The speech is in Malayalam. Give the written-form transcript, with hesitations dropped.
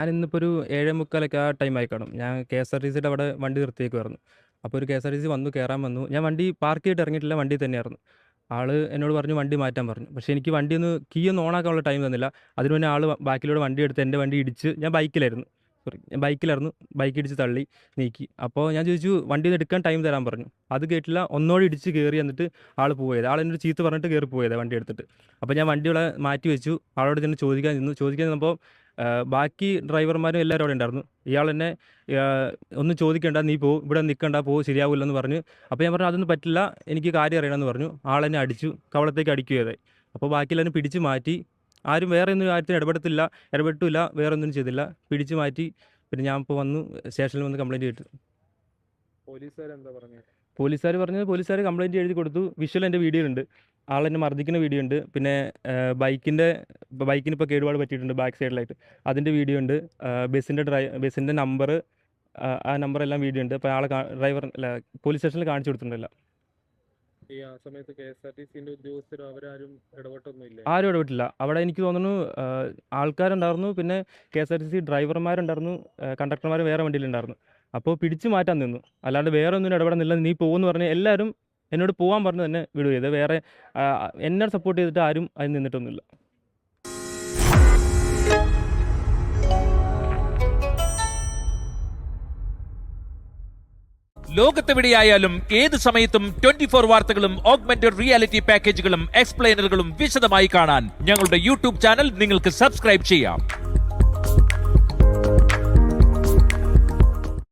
ഞാൻ ഇന്നിപ്പോൾ ഒരു 7:45 ആ ടൈം ആയി കാണും. ഞാൻ KSRTCയുടെ അവിടെ വണ്ടി നിർത്തിയേക്കുമായിരുന്നു. അപ്പോൾ ഒരു KSRTC വന്നു, കയറാൻ വന്നു. ഞാൻ വണ്ടി പാർക്ക് ചെയ്തിട്ട് ഇറങ്ങിയിട്ടില്ല, വണ്ടിയിൽ തന്നെയായിരുന്നു. ആള് എന്നോട് പറഞ്ഞു വണ്ടി മാറ്റാൻ പറഞ്ഞു. പക്ഷേ എനിക്ക് വണ്ടി കീ ഒന്ന് ഓണാക്കാനുള്ള ടൈം തന്നില്ല. അതിന് മുന്നേ ആൾ ബാക്കിലൂടെ വണ്ടി എടുത്ത് എൻ്റെ വണ്ടി ഇടിച്ച്, ഞാൻ ബൈക്കിലായിരുന്നു, ബൈക്ക് ഇടിച്ച് തള്ളി നീക്കി. അപ്പോൾ ഞാൻ ചോദിച്ചു വണ്ടി എടുക്കാൻ ടൈം തരാൻ പറഞ്ഞു. അത് കേട്ടില്ല, ഒന്നോടെ ഇടിച്ച് കയറി. എന്നിട്ട് ആൾ പോയത്, ആൾ എന്നൊരു ചീത്ത പറഞ്ഞിട്ട് കയറി പോയത് വണ്ടി എടുത്തിട്ട്. അപ്പോൾ ഞാൻ വണ്ടി ഇവിടെ മാറ്റി വെച്ചു. ആളോട് ചെന്ന് ചോദിക്കാൻ നിന്നപ്പോൾ ബാക്കി ഡ്രൈവർമാരും എല്ലാവരും അവിടെ ഉണ്ടായിരുന്നു. ഇയാൾ എന്നെ ഒന്നും ചോദിക്കേണ്ട, നീ പോ, ഇവിടെ നിൽക്കണ്ട, ശരിയാവില്ലെന്ന് പറഞ്ഞു. അപ്പോൾ ഞാൻ പറഞ്ഞു അതൊന്നും പറ്റില്ല, എനിക്ക് കാര്യം അറിയണമെന്ന് പറഞ്ഞു. ആളെന്നെ അടിച്ചു, കവളത്തേക്ക് അടിക്കുകയായി. അപ്പോൾ ബാക്കി എല്ലാവരും പിടിച്ച് മാറ്റി. ആരും വേറെ ഒന്നും കാര്യത്തിന് ഇടപെട്ടില്ല, വേറെ ഒന്നും ചെയ്തില്ല, പിടിച്ച് മാറ്റി. പിന്നെ ഞാൻ ഇപ്പോൾ വന്നു, സ്റ്റേഷനിൽ വന്ന് കംപ്ലയിൻറ്റ് ചെയ്തിട്ട്. പോലീസുകാർ കംപ്ലയിൻറ്റ് എഴുതി കൊടുത്തു. വിഷ്വൽ എൻ്റെ വീഡിയോ ഉണ്ട്, ആളെന്നെ മർദ്ദിക്കുന്ന വീഡിയോ ഉണ്ട്. പിന്നെ ബൈക്കിന് ഇപ്പോൾ കേടുപാട് പറ്റിയിട്ടുണ്ട് ബാക്ക് സൈഡിലായിട്ട്, അതിൻ്റെ വീഡിയോ ഉണ്ട്. ബസ്സിൻ്റെ നമ്പർ, ആ നമ്പറെല്ലാം വീഡിയോ ഉണ്ട്. അപ്പോൾ പോലീസ് സ്റ്റേഷനിൽ കാണിച്ചു കൊടുത്തിട്ടുണ്ടല്ല. ആ സമയത്ത് KSRTCന്റെ ഉദ്യോഗസ്ഥർ അവരാരും ഇടപെട്ടൊന്നുമില്ല? ആരും ഇടപെട്ടില്ല. അവിടെ എനിക്ക് തോന്നുന്നു ആൾക്കാരുണ്ടായിരുന്നു, പിന്നെ KSRTC ഡ്രൈവർമാരുണ്ടായിരുന്നു, കണ്ടക്ടർമാർ വേറെ വണ്ടിയിലുണ്ടായിരുന്നു. അപ്പോൾ പിടിച്ചു മാറ്റാൻ നിന്നു, അല്ലാണ്ട് വേറെ ഒന്നും ഇടപെടുന്നില്ല. നീ പോകുമെന്ന് പറഞ്ഞ് എല്ലാവരും എന്നോട് പോകാൻ പറഞ്ഞ് തന്നെ വിടുക ചെയ്ത്. വേറെ എന്നെ സപ്പോർട്ട് ചെയ്തിട്ട് ആരും അതിന് നിന്നിട്ടൊന്നുമില്ല. ലോകത്തെവിടെയായാലും ഏത് സമയത്തും 24 വാർത്തകളും ഓഗ്മെന്റഡ് റിയാലിറ്റി പാക്കേജുകളും എക്സ്പ്ലെയിനറുകളും വിശദമായി കാണാൻ ഞങ്ങളുടെ യൂട്യൂബ് ചാനൽ നിങ്ങൾക്ക് സബ്സ്ക്രൈബ് ചെയ്യാം.